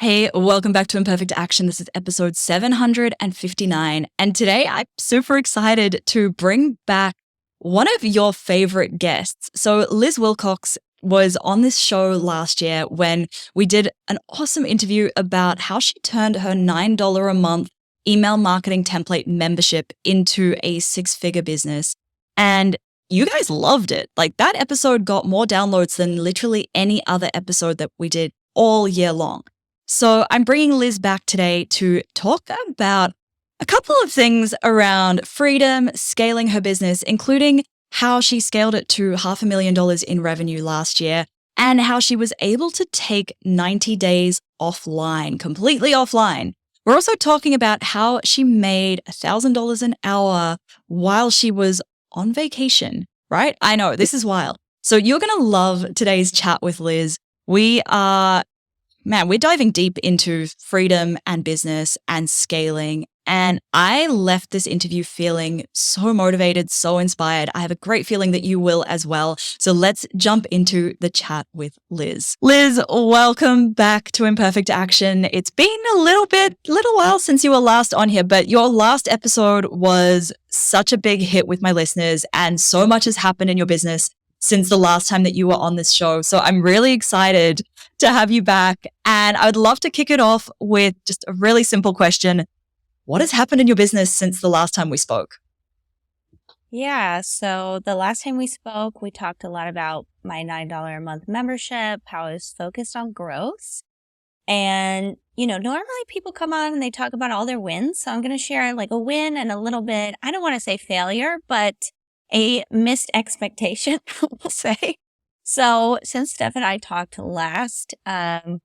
Hey, welcome back to Imperfect Action. This is episode 759. And today I'm super excited to bring back one of your favorite guests. So, Liz Wilcox was on this show last year when we did an awesome interview about how she turned her $9 a month email marketing template membership into a six-figure business. And you guys loved it. Like, that episode got more downloads than literally any other episode that we did all year long. So I'm bringing Liz back today to talk about a couple of things around freedom, scaling her business, including how she scaled it to $500,000 in revenue last year and how she was able to take 90 days offline, completely offline. We're also talking about how she made $1,000 an hour while she was on vacation, right? I know, this is wild. So you're going to love today's chat with Liz. We're diving deep into freedom and business and scaling. And I left this interview feeling so motivated, so inspired. I have a great feeling that you will as well. So let's jump into the chat with Liz. Liz, welcome back to Imperfect Action. It's been a little while since you were last on here, but your last episode was such a big hit with my listeners, and so much has happened in your business since the last time that you were on this show. So I'm really excited to have you back. And I would love to kick it off with just a really simple question. What has happened in your business since the last time we spoke? Yeah, so the last time we spoke, we talked a lot about my $9 a month membership, how I was focused on growth. And, normally people come on and they talk about all their wins. So I'm going to share like a win and a little bit, I don't want to say failure, but a missed expectation, we'll say. So since Steph and I talked last, the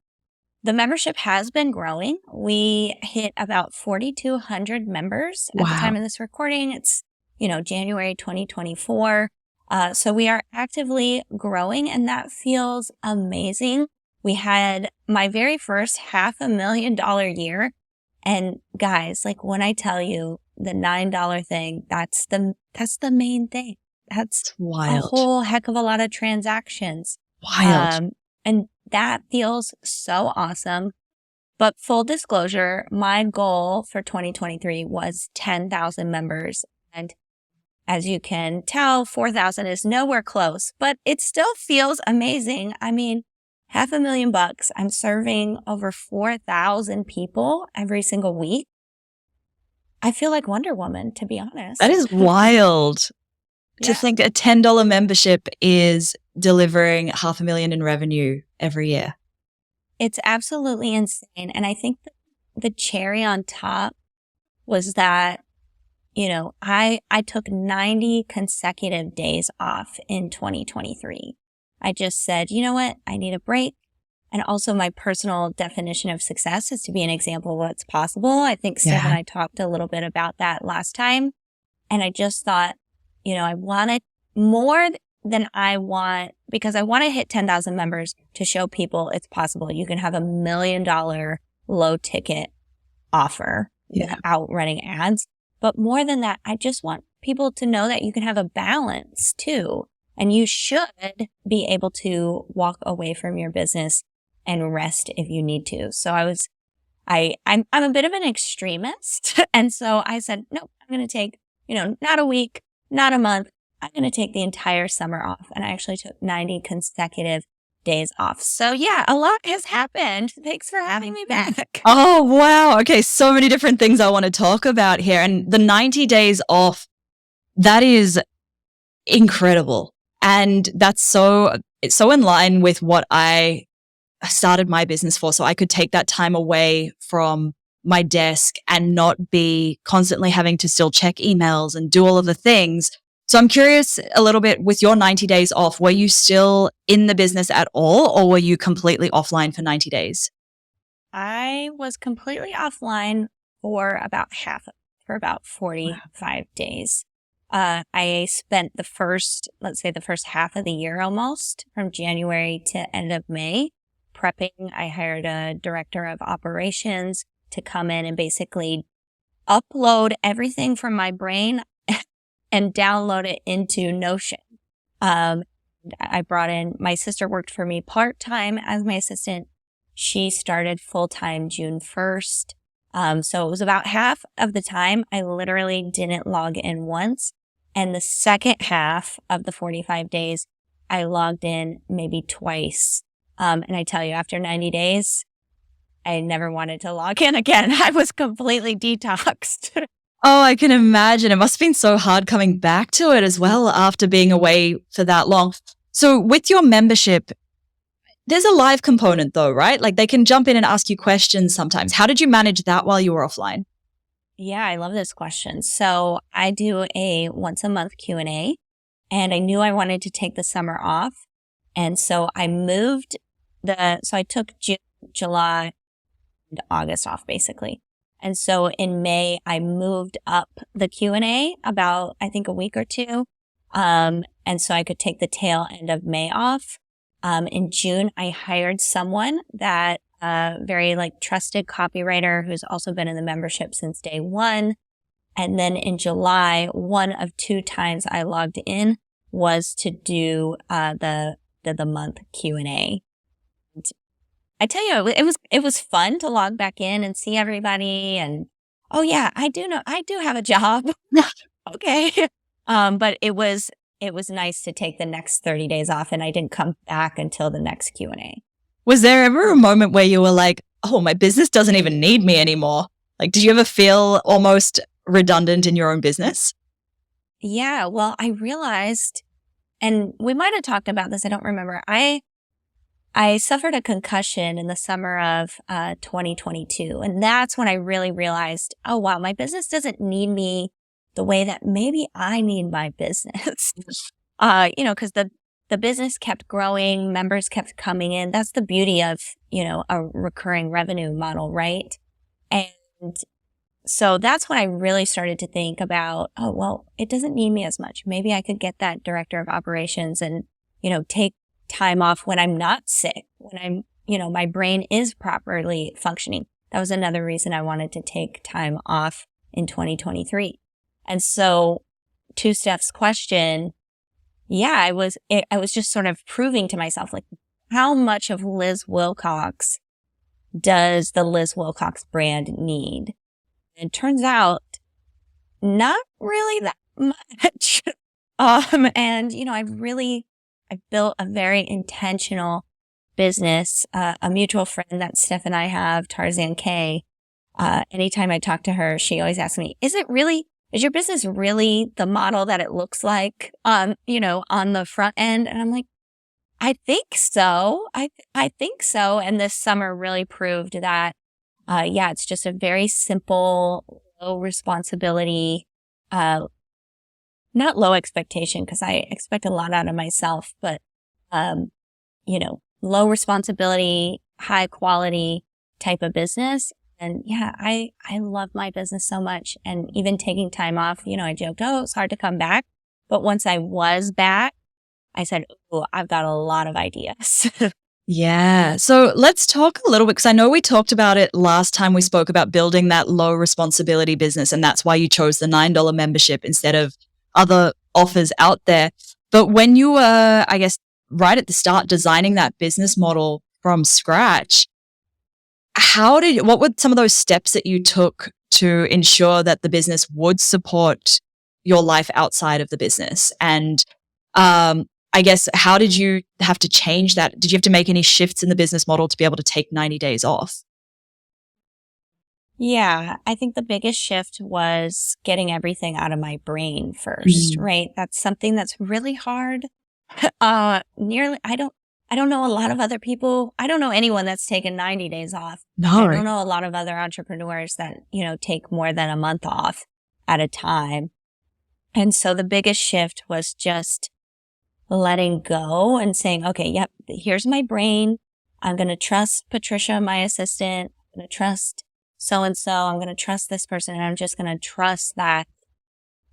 membership has been growing. We hit about 4,200 members at the time of this recording. It's, January 2024. So we are actively growing, and that feels amazing. We had my very first $500,000 year. And guys, like when I tell you the $9 thing, that's the main thing. That's wild. A whole heck of a lot of transactions. Wild. And that feels so awesome. But full disclosure, my goal for 2023 was 10,000 members. And as you can tell, 4,000 is nowhere close, but it still feels amazing. I mean, $500,000. I'm serving over 4,000 people every single week. I feel like Wonder Woman, to be honest. That is wild. To think a $10 membership is delivering $500,000 in revenue every year. It's absolutely insane. And I think the cherry on top was that, I took 90 consecutive days off in 2023. I just said, you know what? I need a break. And also my personal definition of success is to be an example of what's possible. I think Steph and I talked a little bit about that last time. And I just thought, I wanted more than I want, because I want to hit 10,000 members to show people it's possible. You can have $1 million low ticket offer without running ads. But more than that, I just want people to know that you can have a balance too. And you should be able to walk away from your business and rest if you need to. So I'm a bit of an extremist. And so I said, no, I'm going to take, not a week, not a month. I'm going to take the entire summer off. And I actually took 90 consecutive days off. So yeah, a lot has happened. Thanks for having me back. Oh, wow. Okay. So many different things I want to talk about here. And the 90 days off, that is incredible. And it's so in line with what I started my business for. So I could take that time away from my desk and not be constantly having to still check emails and do all of the things. So I'm curious a little bit, with your 90 days off, were you still in the business at all, or were you completely offline for 90 days? I was completely offline for about 45 days. I spent the first half of the year almost, from January to end of May, prepping. I hired a director of operations to come in and basically upload everything from my brain and download it into Notion. I brought in, my sister worked for me part-time as my assistant. She started full-time June 1st. So it was about half of the time I literally didn't log in once. And the second half of the 45 days, I logged in maybe twice. And I tell you, after 90 days, I never wanted to log in again. I was completely detoxed. Oh, I can imagine. It must have been so hard coming back to it as well after being away for that long. So with your membership, there's a live component though, right? Like they can jump in and ask you questions sometimes. How did you manage that while you were offline? Yeah, I love this question. So I do a once a month Q&A, and I knew I wanted to take the summer off. And so I so I took July and August off basically. And so in May, I moved up the Q&A about, I think, a week or two. And so I could take the tail end of May off. In June, I hired someone that very like trusted copywriter who's also been in the membership since day one. And then in July, one of 2 times I logged in was to do the month Q&A. And I tell you, it was fun to log back in and see everybody. And oh yeah, I do have a job. Okay. But it was nice to take the next 30 days off, and I didn't come back until the next Q&A. Was there ever a moment where you were like, oh, my business doesn't even need me anymore? Like, did you ever feel almost redundant in your own business? Yeah, well, I realized, and we might have talked about this, I don't remember. I suffered a concussion in the summer of 2022. And that's when I really realized, oh, wow, my business doesn't need me the way that maybe I need my business. Because the business kept growing, members kept coming in. That's the beauty of, a recurring revenue model, right? And so that's when I really started to think about, oh, well, it doesn't need me as much. Maybe I could get that director of operations and, take time off when I'm not sick, when I'm, my brain is properly functioning. That was another reason I wanted to take time off in 2023. And so to Steph's question, yeah, I was just sort of proving to myself, like, how much of Liz Wilcox does the Liz Wilcox brand need? And it turns out not really that much. And, I built a very intentional business. A mutual friend that Steph and I have, Tarzan K. Anytime I talk to her, she always asks me, is your business really the model that it looks like on the front end? And I'm like, I think so. I think so. And this summer really proved that, it's just a very simple, low responsibility, not low expectation, because I expect a lot out of myself, but, low responsibility, high quality type of business. And yeah, I love my business so much. And even taking time off, I joked, oh, it's hard to come back. But once I was back, I said, oh, I've got a lot of ideas. Yeah. So let's talk a little bit, because I know we talked about it last time we spoke about building that low responsibility business. And that's why you chose the $9 membership instead of other offers out there. But when you were, I guess, right at the start, designing that business model from scratch, what were some of those steps that you took to ensure that the business would support your life outside of the business? And I guess, how did you have to change that? Did you have to make any shifts in the business model to be able to take 90 days off? Yeah, I think the biggest shift was getting everything out of my brain first, right? That's something that's really hard. I don't know a lot of other people. I don't know anyone that's taken 90 days off. No. I don't know a lot of other entrepreneurs that, take more than a month off at a time. And so the biggest shift was just letting go and saying, okay, yep, here's my brain. I'm going to trust Patricia, my assistant. I'm going to trust so-and-so. I'm going to trust this person. And I'm just going to trust that,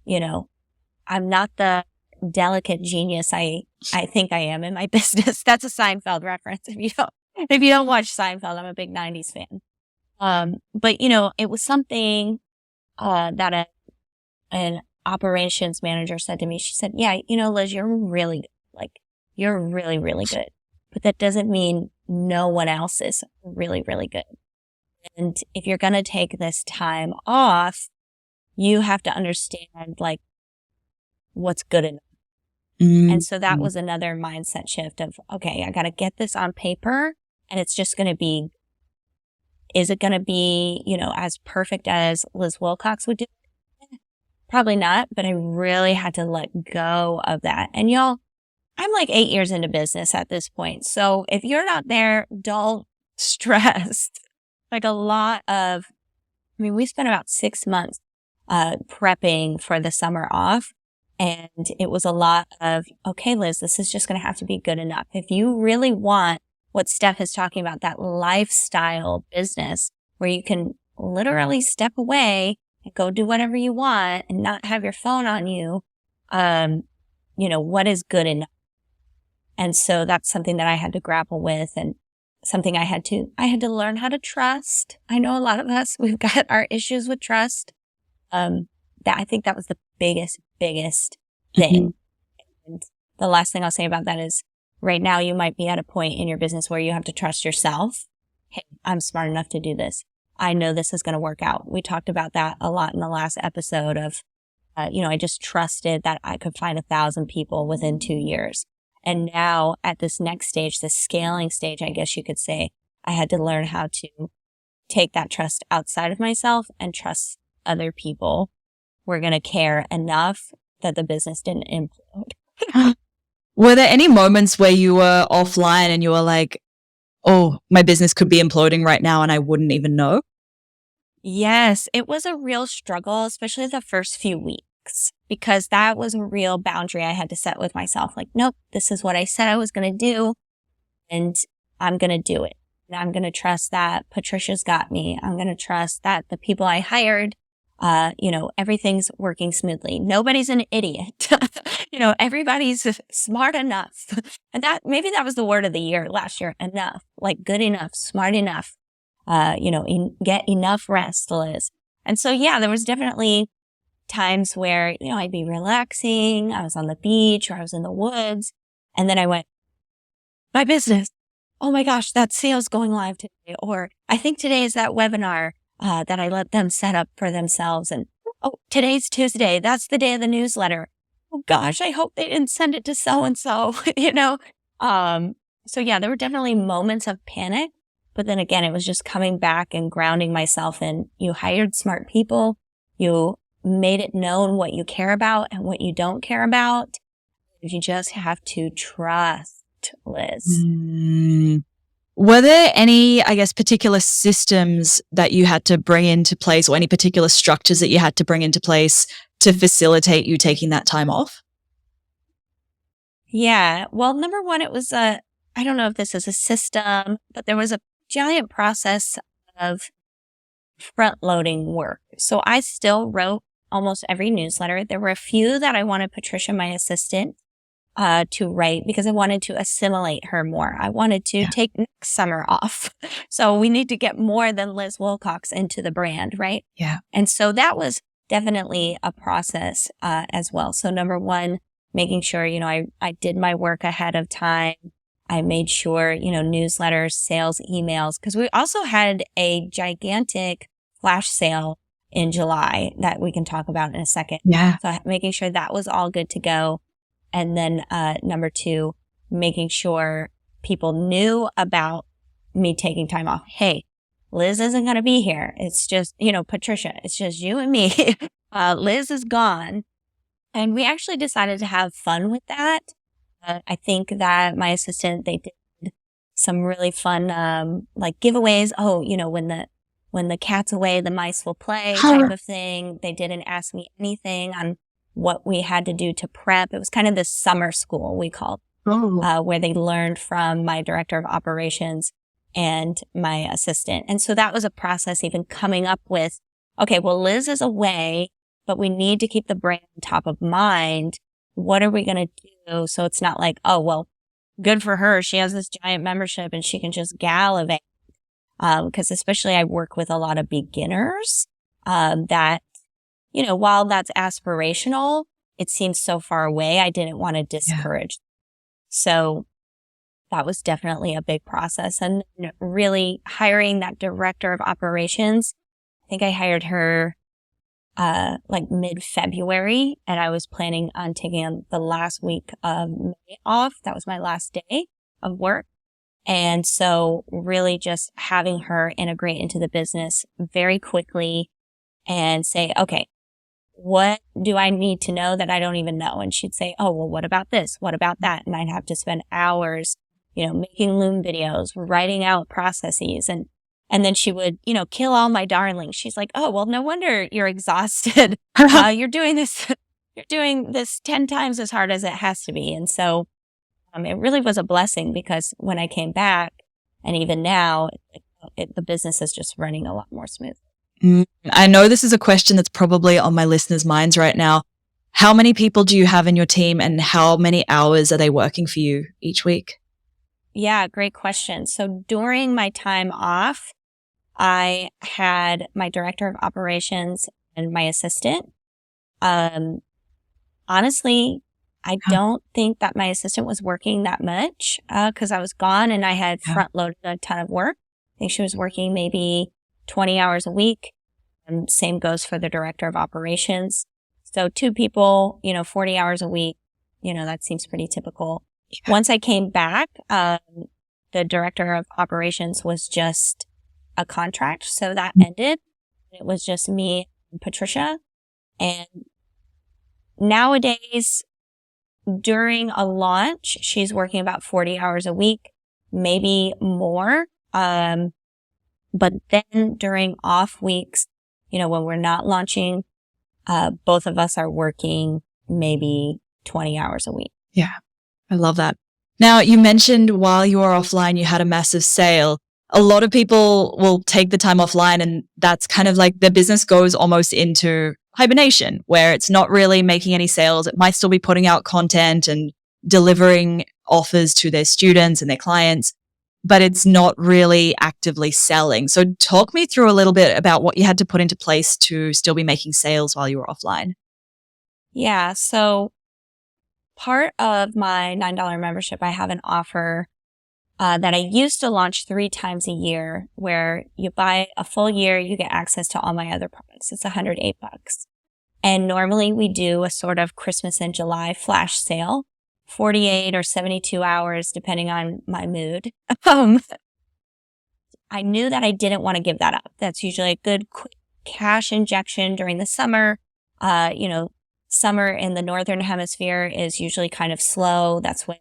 I'm not the delicate genius I think I am in my business. That's a Seinfeld reference. If you don't watch Seinfeld, I'm a big 90s fan. But it was something, that an operations manager said to me. She said, yeah, Liz, you're really good. Like, you're really, really good. But that doesn't mean no one else is really, really good. And if you're going to take this time off, you have to understand like what's good enough. And so that was another mindset shift of, okay, I got to get this on paper, and it's just going to be, is it going to be, as perfect as Liz Wilcox would do? Probably not, but I really had to let go of that. And y'all, I'm like 8 years into business at this point. So if you're not there, don't stress. Like we spent about 6 months prepping for the summer off. And it was a lot of, okay, Liz, this is just going to have to be good enough. If you really want what Steph is talking about, that lifestyle business where you can literally step away and go do whatever you want and not have your phone on you, what is good enough? And so that's something that I had to grapple with, and something I had to learn how to trust. I know a lot of us, we've got our issues with trust. That I think that was the biggest thing. And the last thing I'll say about that is right now you might be at a point in your business where you have to trust yourself. Hey, I'm smart enough to do this. I know this is going to work out. We talked about that a lot in the last episode of, I just trusted that I could find 1,000 people within 2 years. And now at this next stage, the scaling stage, I guess you could say, I had to learn how to take that trust outside of myself and trust other people were going to care enough that the business didn't implode. Were there any moments where you were offline and you were like, oh, my business could be imploding right now and I wouldn't even know? Yes, it was a real struggle, especially the first few weeks, because that was a real boundary I had to set with myself. Like, nope, this is what I said I was going to do, and I'm going to do it. And I'm going to trust that Patricia's got me. I'm going to trust that the people I hired, everything's working smoothly. Nobody's an idiot. Everybody's smart enough. And maybe that was the word of the year last year. Enough, like good enough, smart enough, get enough rest, Liz. And so, yeah, there was definitely times where, I'd be relaxing. I was on the beach or I was in the woods. And then I went, my business. Oh my gosh, that sale's going live today. Or I think today is that webinar that I let them set up for themselves. And today's Tuesday. That's the day of the newsletter. Oh gosh, I hope they didn't send it to so-and-so, So yeah, there were definitely moments of panic, but then again, it was just coming back and grounding myself in, you hired smart people. You made it known what you care about and what you don't care about. You just have to trust, Liz. Were there any, I guess, particular systems that you had to bring into place, or any particular structures that you had to bring into place to facilitate you taking that time off? Yeah. Well, number one, it was I don't know if this is a system, but there was a giant process of front loading work. So I still wrote almost every newsletter. There were a few that I wanted Patricia, my assistant, to write because I wanted to assimilate her more. I wanted to take next summer off. So we need to get more than Liz Wilcox into the brand, right? Yeah. And so that was definitely a process as well. So number one, making sure, I did my work ahead of time. I made sure, newsletters, sales, emails, because we also had a gigantic flash sale in July that we can talk about in a second. Yeah. So making sure that was all good to go. And then number two, making sure people knew about me taking time off. Hey, Liz isn't going to be here. It's just, Patricia, it's just you and me. Liz is gone. And we actually decided to have fun with that. I think that my assistant, they did some really fun, giveaways. Oh, when the cat's away, the mice will play type of thing. They didn't ask me anything on what we had to do to prep. It was kind of the summer school we called, where they learned from my director of operations and my assistant. And so that was a process even coming up with, okay, well, Liz is away, but we need to keep the brand top of mind. What are we going to do? So it's not like, oh, well, good for her. She has this giant membership and she can just gallivant. Because especially I work with a lot of beginners, that, while that's aspirational, it seems so far away. I didn't want to discourage. So that was definitely a big process. And really hiring that director of operations, I think I hired her like mid-February, and I was planning on taking the last week of May off. That was my last day of work. And so really just having her integrate into the business very quickly and say, okay, what do I need to know that I don't even know? And she'd say, oh, well, what about this? What about that? And I'd have to spend hours, making Loom videos, writing out processes. And then she would, kill all my darlings. She's like, oh, well, no wonder you're exhausted. You're doing this 10 times as hard as it has to be. And so it really was a blessing, because when I came back, and even now, the business is just running a lot more smooth. I know this is a question that's probably on my listeners' minds right now. How many people do you have in your team, and how many hours are they working for you each week? Yeah, great question. So during my time off, I had my director of operations and my assistant. Honestly, I don't think that my assistant was working that much, because I was gone and I had front loaded a ton of work. I think she was working maybe 20 hours a week. And same goes for the director of operations. So 2 people, 40 hours a week, that seems pretty typical. Yeah. Once I came back, the director of operations was just a contract. So that ended. It was just me and Patricia. And nowadays, during a launch, she's working about 40 hours a week, maybe more. But then during off weeks, when we're not launching, both of us are working maybe 20 hours a week. Yeah, I love that. Now, you mentioned while you were offline, you had a massive sale. A lot of people will take the time offline, and that's kind of like their business goes almost into hibernation, where it's not really making any sales. It might still be putting out content and delivering offers to their students and their clients, but it's not really actively selling. So talk me through a little bit about what you had to put into place to still be making sales while you were offline. Yeah. So part of my $9 membership, I have an offer that I used to launch 3 times a year, where you buy a full year, you get access to all my other products. It's $108. And normally we do a sort of Christmas in July flash sale, 48 or 72 hours, depending on my mood. I knew that I didn't want to give that up. That's usually a good quick cash injection during the summer. Summer in the Northern Hemisphere is usually kind of slow. That's when,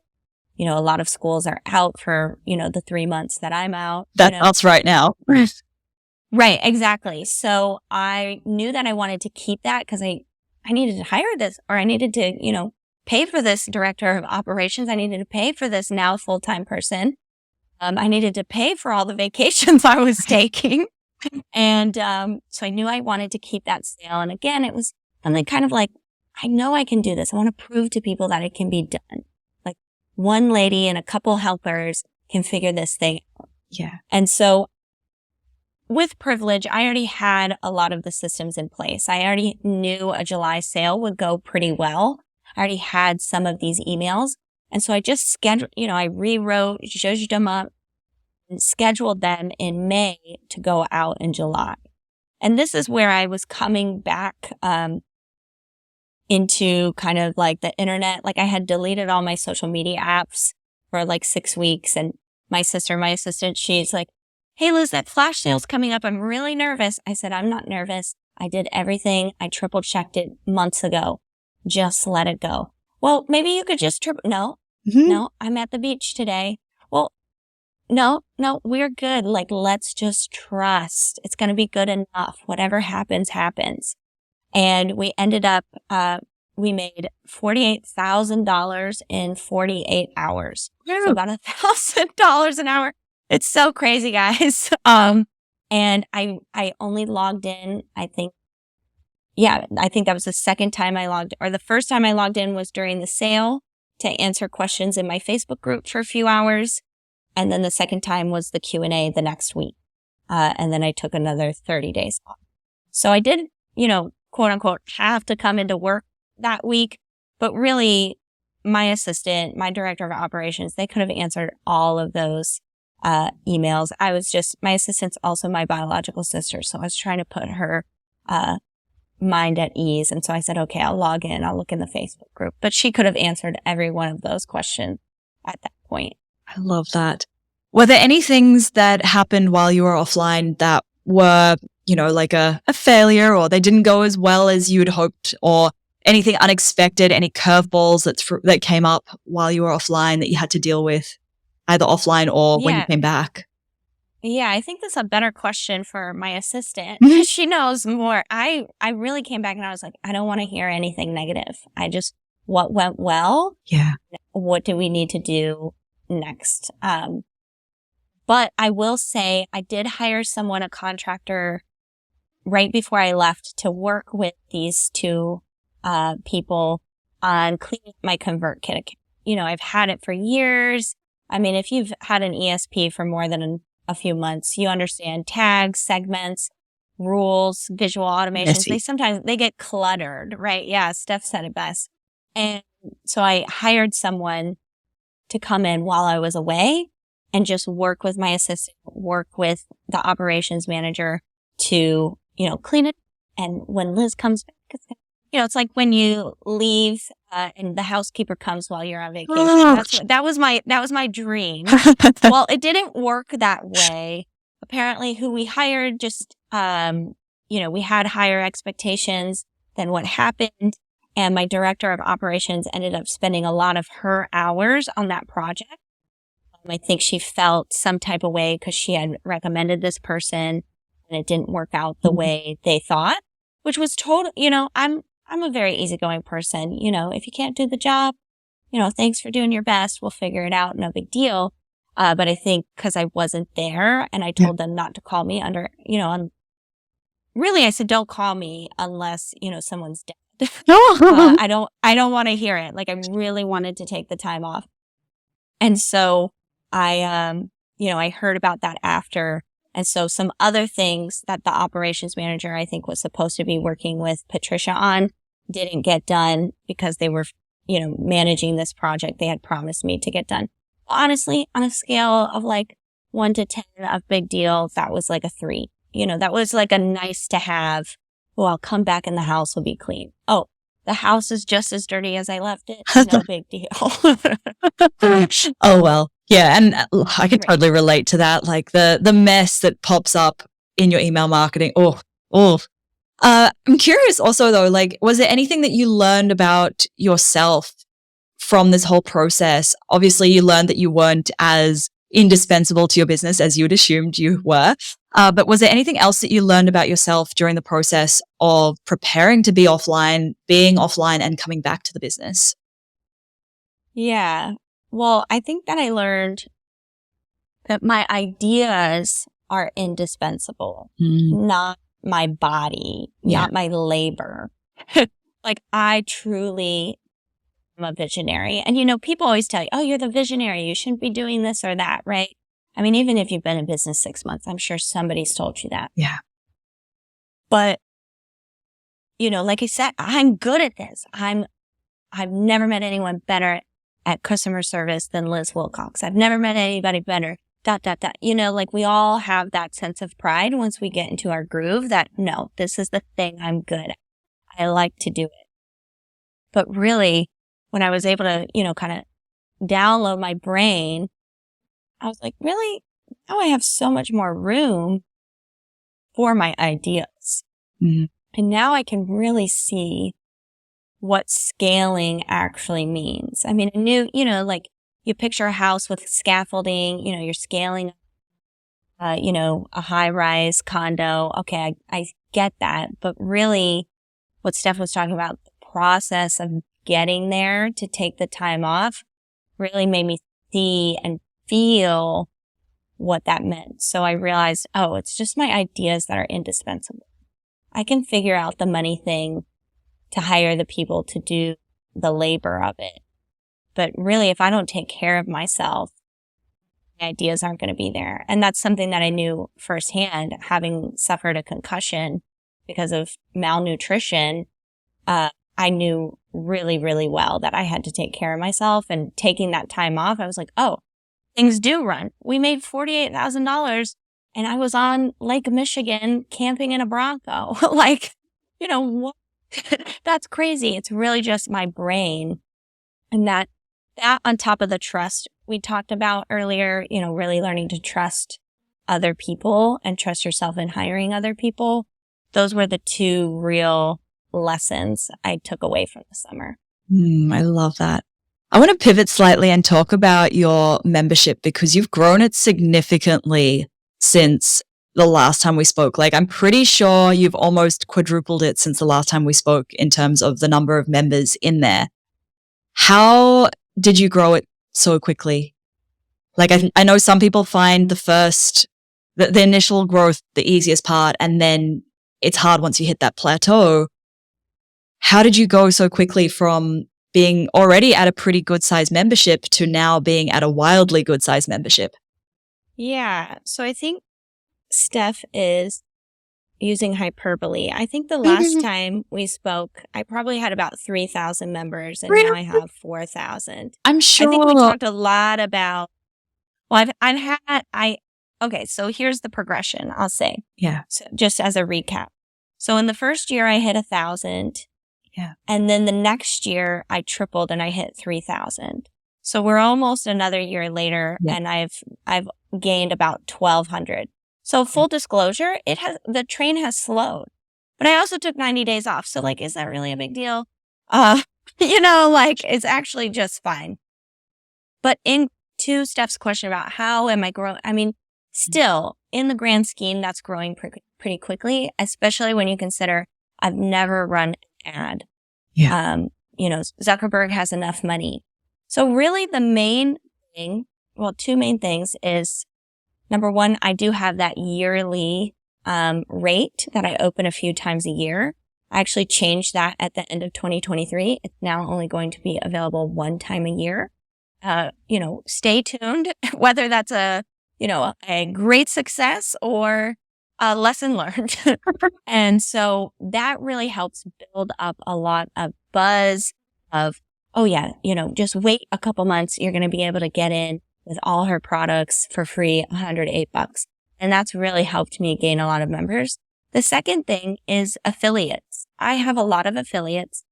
a lot of schools are out for, the 3 months that I'm out. That's us right now. Right, exactly. So I knew that I wanted to keep that, because I needed to hire this, or I needed to, pay for this director of operations. I needed to pay for this now full-time person. I needed to pay for all the vacations I was taking. And so I knew I wanted to keep that sale. And again, it was something kind of like, I know I can do this. I want to prove to people that it can be done. Like, one lady and a couple helpers can figure this thing out. Yeah. And so with Privilege, I already had a lot of the systems in place. I already knew a July sale would go pretty well. I already had some of these emails. And so I just scheduled, I rewrote, zhuzhed them up, and scheduled them in May to go out in July. And this is where I was coming back into kind of like the internet. Like, I had deleted all my social media apps for like 6 weeks. And my sister, my assistant, she's like, hey, Liz, that flash sale's coming up. I'm really nervous. I said, I'm not nervous. I did everything. I triple checked it months ago. Just let it go. Well, maybe you could just No, I'm at the beach today. Well, no, we're good. Like, let's just trust. It's going to be good enough. Whatever happens, happens. And we ended up, we made $48,000 in 48 hours. So about $1,000 an hour. It's so crazy, guys. And I only logged in, I think that was the second time I logged, or the first time I logged in was during the sale to answer questions in my Facebook group for a few hours. And then the second time was the Q&A the next week. And then I took another 30 days off. So I did, quote unquote, have to come into work that week. But really, my assistant, my director of operations, they could have answered all of those emails. My assistant's also my biological sister. So I was trying to put her mind at ease. And so I said, okay, I'll log in. I'll look in the Facebook group. But she could have answered every one of those questions at that point. I love that. Were there any things that happened while you were offline that were, like a failure, or they didn't go as well as you'd hoped, or anything unexpected, any curveballs that came up while you were offline that you had to deal with, either offline or when you came back? Yeah, I think that's a better question for my assistant. She knows more. I really came back and I was like, I don't want to hear anything negative. What went well? Yeah. What do we need to do next? But I will say I did hire a contractor right before I left to work with these two people on cleaning my ConvertKit account. I've had it for years. I mean, if you've had an ESP for more than a few months, you understand tags, segments, rules, visual automations. They get cluttered, right? Yeah, Steph said it best. And so I hired someone to come in while I was away and just work with my assistant, work with the operations manager to, clean it. And when Liz comes back, it's like when you leave and the housekeeper comes while you're on vacation. That was my dream. Well, it didn't work that way. Apparently who we hired just, we had higher expectations than what happened. And my director of operations ended up spending a lot of her hours on that project. I think she felt some type of way because she had recommended this person and it didn't work out the way they thought, which was total, I'm a very easygoing person. If you can't do the job, thanks for doing your best. We'll figure it out. No big deal. But I think because I wasn't there and I told them not to call me really, I said, don't call me unless, someone's dead. I don't want to hear it. Like I really wanted to take the time off. And so I heard about that after. And so some other things that the operations manager, I think, was supposed to be working with Patricia on didn't get done because they were, managing this project they had promised me to get done. Honestly, on a scale of like 1 to 10 of big deal, that was like a 3. That was like a nice to have. Oh, I'll come back and the house will be clean. Oh, the house is just as dirty as I left it. No big deal. Oh, well. Yeah. And I can totally relate to that. Like the mess that pops up in your email marketing. I'm curious also though, like, was there anything that you learned about yourself from this whole process? Obviously you learned that you weren't as indispensable to your business as you had assumed you were. But was there anything else that you learned about yourself during the process of preparing to be offline, being offline and coming back to the business? Yeah. Well, I think that I learned that my ideas are indispensable, not my body, not my labor. Like I truly am a visionary. And, people always tell you, oh, you're the visionary. You shouldn't be doing this or that, right? I mean, even if you've been in business 6 months, I'm sure somebody's told you that. Yeah. But, like I said, I'm good at this. I've never met anyone better at customer service than Liz Wilcox. I've never met anybody better, ... Like we all have that sense of pride once we get into our groove that, no, this is the thing I'm good at. I like to do it. But really, when I was able to, kind of download my brain, I was like, really? Now I have so much more room for my ideas. And now I can really see what scaling actually means. I mean, I knew, like you picture a house with scaffolding, you're scaling, a high-rise condo. Okay, I get that. But really, what Steph was talking about, the process of getting there to take the time off really made me see and feel what that meant. So I realized, oh, it's just my ideas that are indispensable. I can figure out the money thing to hire the people to do the labor of it. But really, if I don't take care of myself, my ideas aren't going to be there. And that's something that I knew firsthand, having suffered a concussion because of malnutrition. I I knew really, really well that I had to take care of myself, and taking that time off, I was like, oh, things do run. We made $48,000 and I was on Lake Michigan camping in a Bronco. Like, what? That's crazy. It's really just my brain. And that on top of the trust we talked about earlier, really learning to trust other people and trust yourself in hiring other people. Those were the two real lessons I took away from the summer. I love that. I want to pivot slightly and talk about your membership, because you've grown it significantly since the last time we spoke. Like, I'm pretty sure you've almost quadrupled it since the last time we spoke in terms of the number of members in there. How did you grow it so quickly? Like, I know some people find the initial growth the easiest part, and then it's hard once you hit that plateau. How did you go so quickly from being already at a pretty good size membership to now being at a wildly good size membership? Yeah. So I think Steph is using hyperbole. I think the last time we spoke, I probably had about 3,000 members, and now I have 4,000. I'm sure. I think we talked a lot about, okay, so here's the progression, I'll say. Yeah. So just as a recap. So in the first year I hit 1,000. Yeah. And then the next year I tripled and I hit 3,000. So we're almost another year later, and I've gained about 1,200. So full disclosure, the train has slowed, but I also took 90 days off. So like, is that really a big deal? It's actually just fine. But to Steph's question about how am I growing? I mean, still in the grand scheme, that's growing pretty quickly, especially when you consider I've never run an ad. Yeah. Zuckerberg has enough money. So really the main thing, two main things is, number one, I do have that yearly rate that I open a few times a year. I actually changed that at the end of 2023. It's now only going to be available one time a year. Stay tuned, whether that's a great success or a lesson learned. And so that really helps build up a lot of buzz of, just wait a couple months. You're going to be able to get in with all her products for free, $108. And that's really helped me gain a lot of members. The second thing is affiliates. I have a lot of affiliates,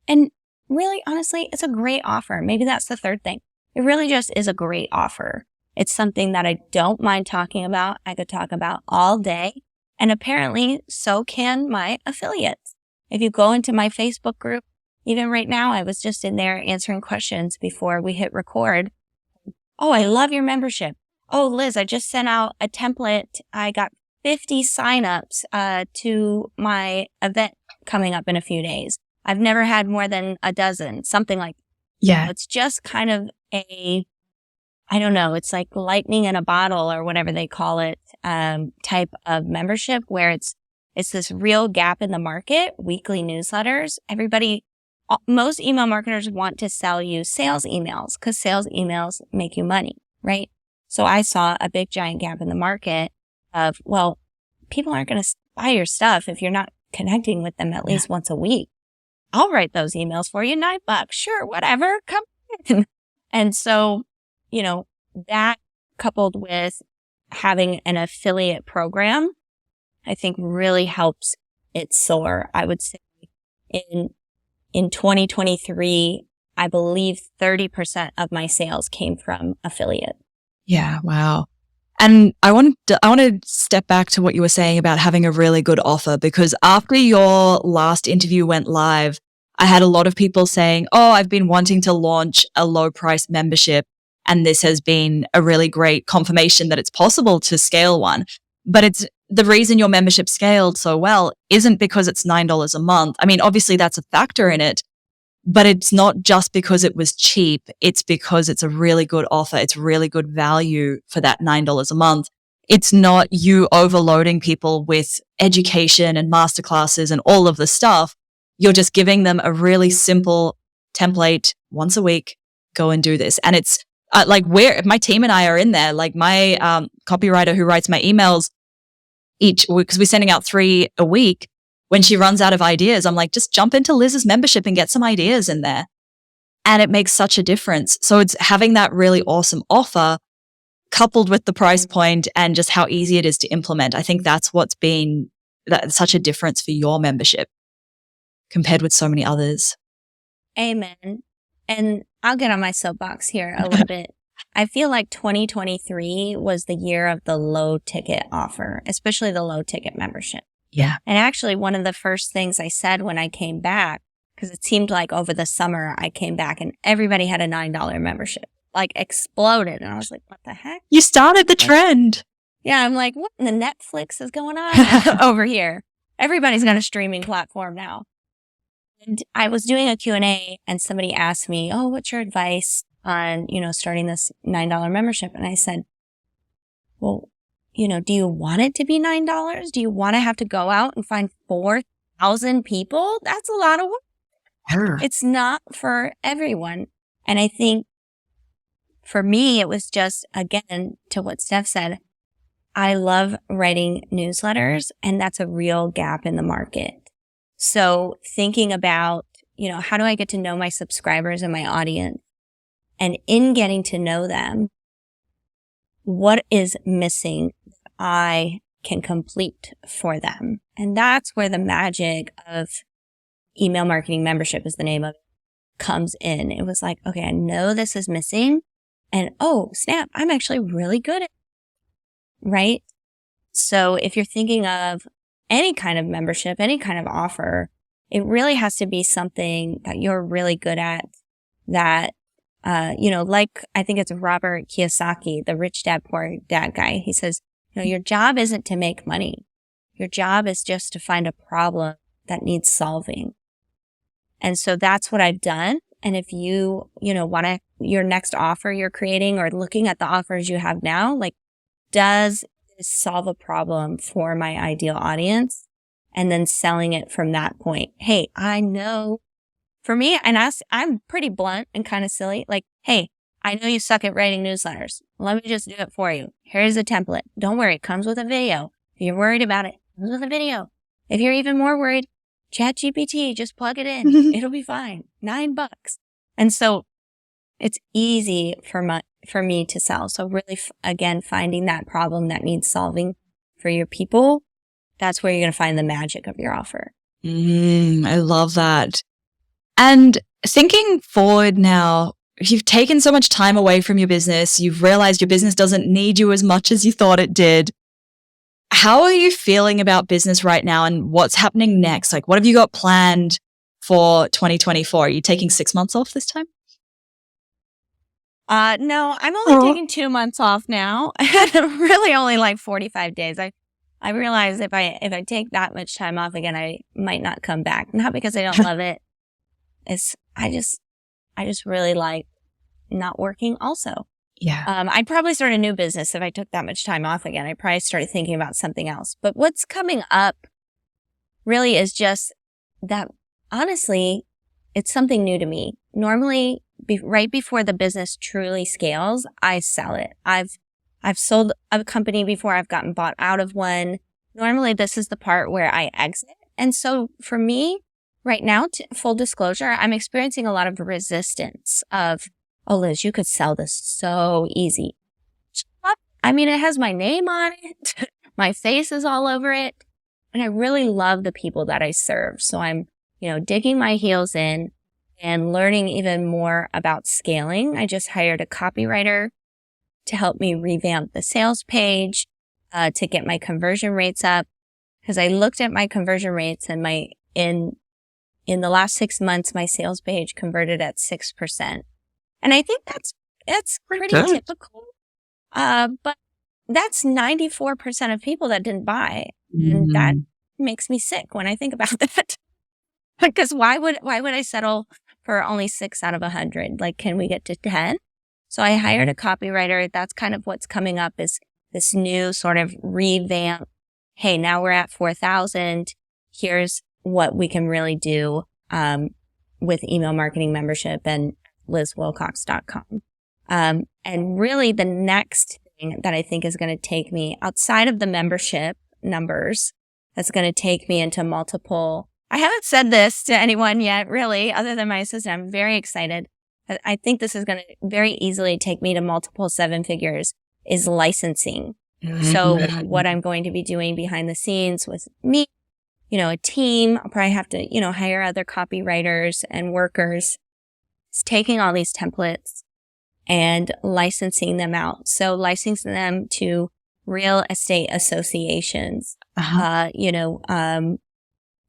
and really, honestly, it's a great offer. Maybe that's the third thing. It really just is a great offer. It's something that I don't mind talking about. I could talk about all day. And apparently, so can my affiliates. If you go into my Facebook group, even right now, I was just in there answering questions before we hit record. Oh, I love your membership. Oh, Liz, I just sent out a template. I got 50 signups to my event coming up in a few days. I've never had more than a dozen, something like that. Yeah. It's just kind of I don't know, it's like lightning in a bottle or whatever they call it, type of membership where it's this real gap in the market, weekly newsletters. Most email marketers want to sell you sales emails because sales emails make you money, right? So I saw a big giant gap in the market of, people aren't going to buy your stuff if you're not connecting with them at least once a week. I'll write those emails for you, $9. Sure, whatever, come in. And so, that coupled with having an affiliate program, I think really helps it soar. I would say in 2023, I believe 30% of my sales came from affiliate. Yeah. Wow. And I want to step back to what you were saying about having a really good offer, because after your last interview went live, I had a lot of people saying, oh, I've been wanting to launch a low price membership, and this has been a really great confirmation that it's possible to scale one. But it's the reason your membership scaled so well isn't because it's $9 a month. I mean, obviously that's a factor in it, but it's not just because it was cheap. It's because it's a really good offer. It's really good value for that $9 a month. It's not you overloading people with education and masterclasses and all of the stuff. You're just giving them a really simple template once a week. Go and do this. And it's my team and I are in there, like my copywriter who writes my emails each week, because we're sending out 3 a week. when she runs out of ideas, I'm like, just jump into Liz's membership and get some ideas in there. And it makes such a difference. So it's having that really awesome offer coupled with the price point and just how easy it is to implement. I think that's what's been such a difference for your membership compared with so many others. Amen. And I'll get on my soapbox here a little bit. I feel like 2023 was the year of the low ticket offer, especially the low ticket membership. Yeah. And actually one of the first things I said when I came back, because it seemed like over the summer I came back and everybody had a $9 membership, like exploded. And I was like, what the heck? You started the trend. Yeah. I'm like, what in the Netflix is going on over here? Everybody's got a streaming platform now. And I was doing a Q&A and somebody asked me, oh, what's your advice on, starting this $9 membership? And I said, well, do you want it to be $9? Do you want to have to go out and find 4,000 people? That's a lot of work. Sure. It's not for everyone. And I think for me, it was just, again, to what Steph said, I love writing newsletters, and that's a real gap in the market. So thinking about, how do I get to know my subscribers and my audience? And in getting to know them, what is missing that I can complete for them? And that's where the magic of email marketing membership, is the name of it, comes in. It was like, okay, I know this is missing, and oh, snap, I'm actually really good at it, right? So if you're thinking of any kind of membership, any kind of offer, it really has to be something that you're really good at, that, like I think it's Robert Kiyosaki, the Rich Dad, Poor Dad guy. He says, your job isn't to make money. Your job is just to find a problem that needs solving. And so that's what I've done. And if you, want your next offer you're creating or looking at the offers you have now, like, does solve a problem for my ideal audience, and then selling it from that point. Hey, I know for me, and I'm pretty blunt and kind of silly. Like, hey, I know you suck at writing newsletters. Let me just do it for you. Here's a template. Don't worry. It comes with a video. If you're worried about it, it comes with a video. If you're even more worried, ChatGPT, just plug it in. It'll be fine. $9. And so it's easy for me to sell. So really, again, finding that problem that needs solving for your people, that's where you're going to find the magic of your offer. I love that. And thinking forward now, you've taken so much time away from your business. You've realized your business doesn't need you as much as you thought it did. How are you feeling about business right now, and what's happening next? Like, what have you got planned for 2024? Are you taking 6 months off this time? No, I'm only taking 2 months off now. Really only like 45 days. I realize if I take that much time off again, I might not come back. Not because I don't love it. I just really like not working also. Yeah. I'd probably start a new business if I took that much time off again. I probably started thinking about something else. But what's coming up really is just that, honestly, it's something new to me. Normally, right before the business truly scales, I sell it. I've sold a company before. I've gotten bought out of one. Normally, this is the part where I exit. And so for me, right now, full disclosure, I'm experiencing a lot of resistance of, oh, Liz, you could sell this so easy. I mean, it has my name on it. My face is all over it. And I really love the people that I serve. So I'm, digging my heels in and learning even more about scaling. I just hired a copywriter to help me revamp the sales page, to get my conversion rates up. Because I looked at my conversion rates, and in the last 6 months, my sales page converted at 6%. And I think that's pretty typical. But that's 94% of people that didn't buy. And that makes me sick when I think about that. Because why would I settle for only 6 out of 100? Like, can we get to 10? So I hired a copywriter. That's kind of what's coming up, is this new sort of revamp. Hey, now we're at 4,000. Here's what we can really do, with email marketing membership and LizWilcox.com. And really the next thing that I think is going to take me outside of the membership numbers, that's going to take me into multiple. I haven't said this to anyone yet, really, other than my assistant. I'm very excited. I think this is going to very easily take me to multiple 7 figures is licensing. So what I'm going to be doing behind the scenes with me, a team, I'll probably have to, hire other copywriters and workers. It's taking all these templates and licensing them out. So licensing them to real estate associations,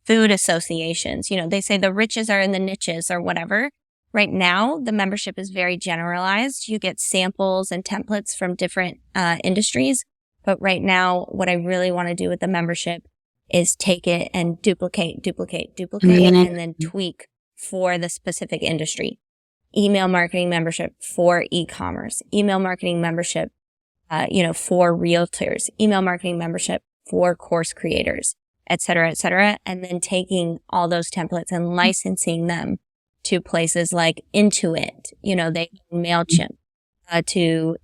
food associations. They say the riches are in the niches or whatever. Right now, the membership is very generalized. You get samples and templates from different industries. But right now, what I really want to do with the membership is take it and duplicate, and then tweak for the specific industry. Email marketing membership for e-commerce, email marketing membership, for realtors, email marketing membership for course creators, et cetera, and then taking all those templates and licensing them to places like Intuit, they MailChimp, to,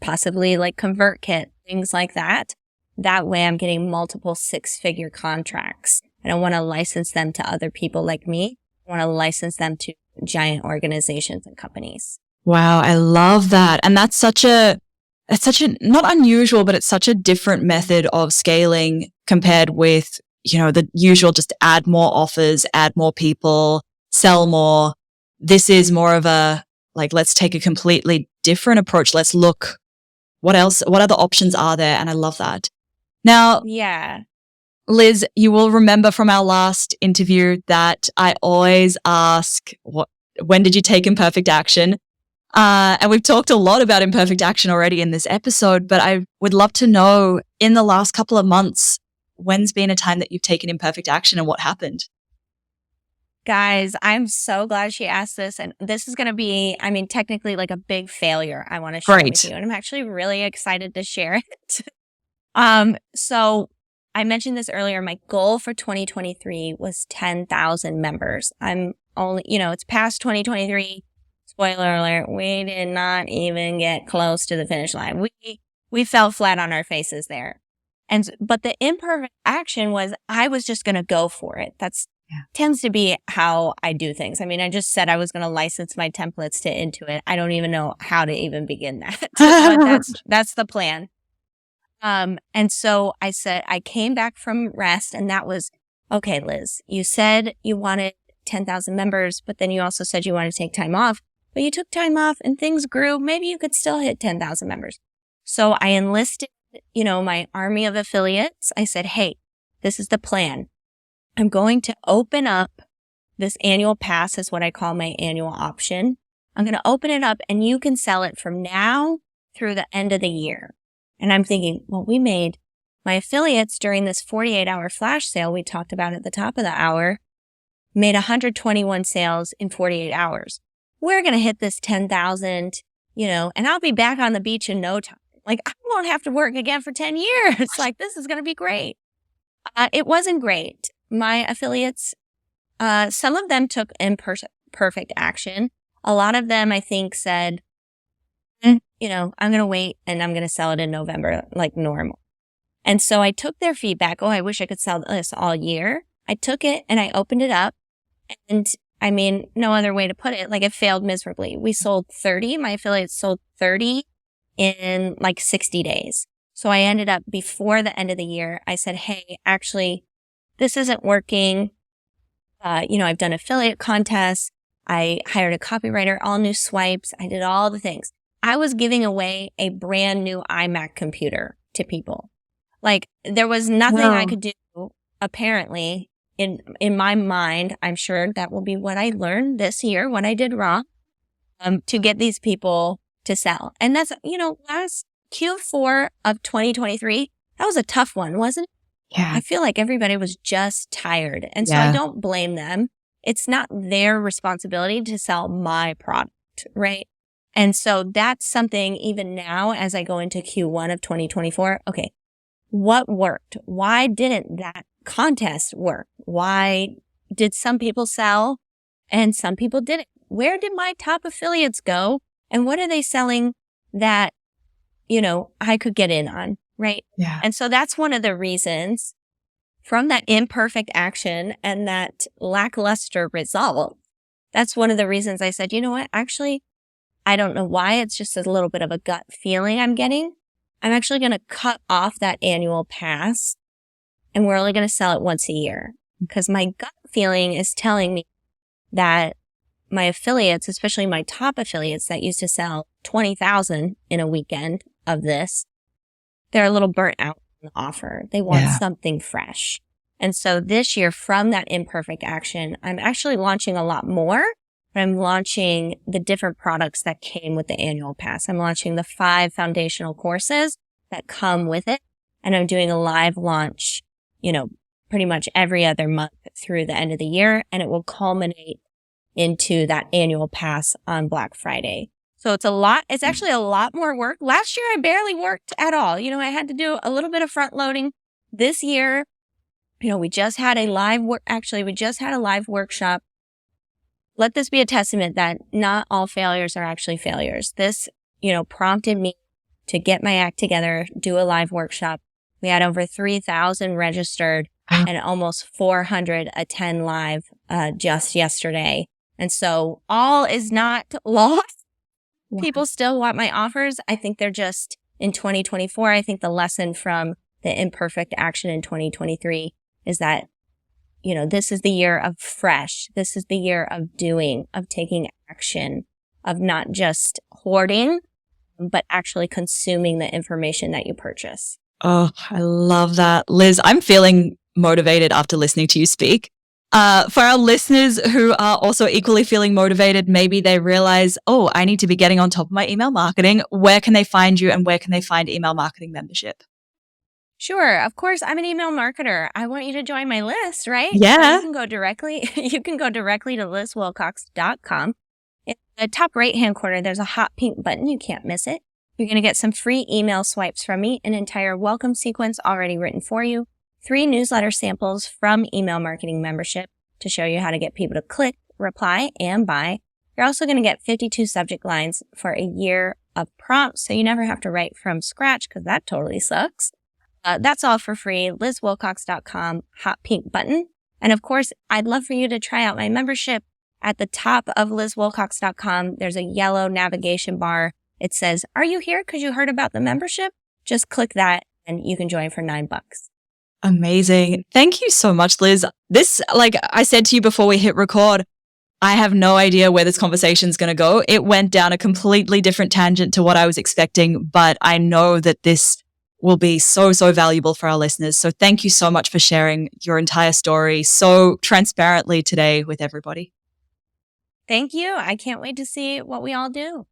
possibly like ConvertKit, things like that. That way I'm getting multiple 6-figure contracts. I don't want to license them to other people like me. I want to license them to giant organizations and companies. Wow, I love that. And it's such a not unusual, but it's such a different method of scaling compared with, the usual just add more offers, add more people, sell more. This is more of a, let's take a completely different approach. Let's look what other options are there? And I love that. Now, yeah, Liz, you will remember from our last interview that I always ask, when did you take imperfect action? And we've talked a lot about imperfect action already in this episode, but I would love to know, in the last couple of months, when's been a time that you've taken imperfect action and what happened? Guys, I'm so glad she asked this. And this is going to be, technically like a big failure I want to share with you. And I'm actually really excited to share it. So I mentioned this earlier. My goal for 2023 was 10,000 members. I'm only, it's past 2023. Spoiler alert, we did not even get close to the finish line. We fell flat on our faces there. But the imperfect action was I was just going to go for it. Tends to be how I do things. I just said I was going to license my templates to Intuit. I don't even know how to even begin that. But that's the plan. And so I said, I came back from rest, and that was, okay, Liz, you said you wanted 10,000 members, but then you also said you wanted to take time off, but you took time off and things grew. Maybe you could still hit 10,000 members. So I enlisted, my army of affiliates. I said, hey, this is the plan. I'm going to open up this annual pass, is what I call my annual option. I'm going to open it up and you can sell it from now through the end of the year. And I'm thinking, well, we made my affiliates during this 48-hour flash sale we talked about at the top of the hour, made 121 sales in 48 hours. We're going to hit this 10,000, and I'll be back on the beach in no time. I won't have to work again for 10 years. This is going to be great. It wasn't great. My affiliates, some of them took imperfect action. A lot of them, I think, said, I'm going to wait and I'm going to sell it in November like normal. And so I took their feedback. Oh, I wish I could sell this all year. I took it and I opened it up, and no other way to put it. It failed miserably. We sold 30. My affiliates sold 30 in 60 days. So I ended up, before the end of the year, I said, hey, actually, this isn't working. I've done affiliate contests. I hired a copywriter, all new swipes. I did all the things. I was giving away a brand new iMac computer to people. There was nothing I could do, apparently, in my mind. I'm sure that will be what I learned this year, what I did wrong, to get these people to sell. And that's, last Q4 of 2023, that was a tough one, wasn't it? Yeah. I feel like everybody was just tired. And so I don't blame them. It's not their responsibility to sell my product, right? And so that's something, even now as I go into Q1 of 2024, okay, what worked? Why didn't that contest work? Why did some people sell and some people didn't? Where did my top affiliates go? And what are they selling that, I could get in on, right? Yeah. And so that's one of the reasons from that imperfect action and that lackluster result, that's one of the reasons I said, you know what? Actually, I don't know why. It's just a little bit of a gut feeling I'm getting. I'm actually going to cut off that annual pass and we're only going to sell it once a year because my gut feeling is telling me that my affiliates, especially my top affiliates that used to sell 20,000 in a weekend of this, they're a little burnt out on the offer. They want something fresh. And so this year, from that imperfect action, I'm actually launching a lot more. But I'm launching the different products that came with the annual pass. I'm launching the 5 foundational courses that come with it. And I'm doing a live launch, pretty much every other month through the end of the year. And it will culminate into that annual pass on Black Friday. So it's actually a lot more work. Last year, I barely worked at all. I had to do a little bit of front loading. This year, we just had a live workshop. Let this be a testament that not all failures are actually failures. This, prompted me to get my act together, do a live workshop. We had over 3,000 registered and almost 400 attend live just yesterday. And so all is not lost. Wow. People still want my offers. I think they're just in 2024. I think the lesson from the imperfect action in 2023 is that this is the year of fresh. This is the year of doing, of taking action, of not just hoarding, but actually consuming the information that you purchase. Oh, I love that. Liz, I'm feeling motivated after listening to you speak. For our listeners who are also equally feeling motivated, maybe they realize, I need to be getting on top of my email marketing. Where can they find you and where can they find email marketing membership? Sure. Of course, I'm an email marketer. I want you to join my list, right? Yeah. So you can go directly to LizWilcox.com. In the top right-hand corner, there's a hot pink button. You can't miss it. You're going to get some free email swipes from me, an entire welcome sequence already written for you, 3 newsletter samples from email marketing membership to show you how to get people to click, reply, and buy. You're also going to get 52 subject lines for a year of prompts, so you never have to write from scratch because that totally sucks. That's all for free. LizWilcox.com, hot pink button. And of course, I'd love for you to try out my membership. At the top of LizWilcox.com, there's a yellow navigation bar. It says, "Are you here because you heard about the membership?" Just click that and you can join for $9. Amazing. Thank you so much, Liz. This, like I said to you before we hit record, I have no idea where this conversation is going to go. It went down a completely different tangent to what I was expecting, but I know that this will be so, so valuable for our listeners. So thank you so much for sharing your entire story so transparently today with everybody. Thank you. I can't wait to see what we all do.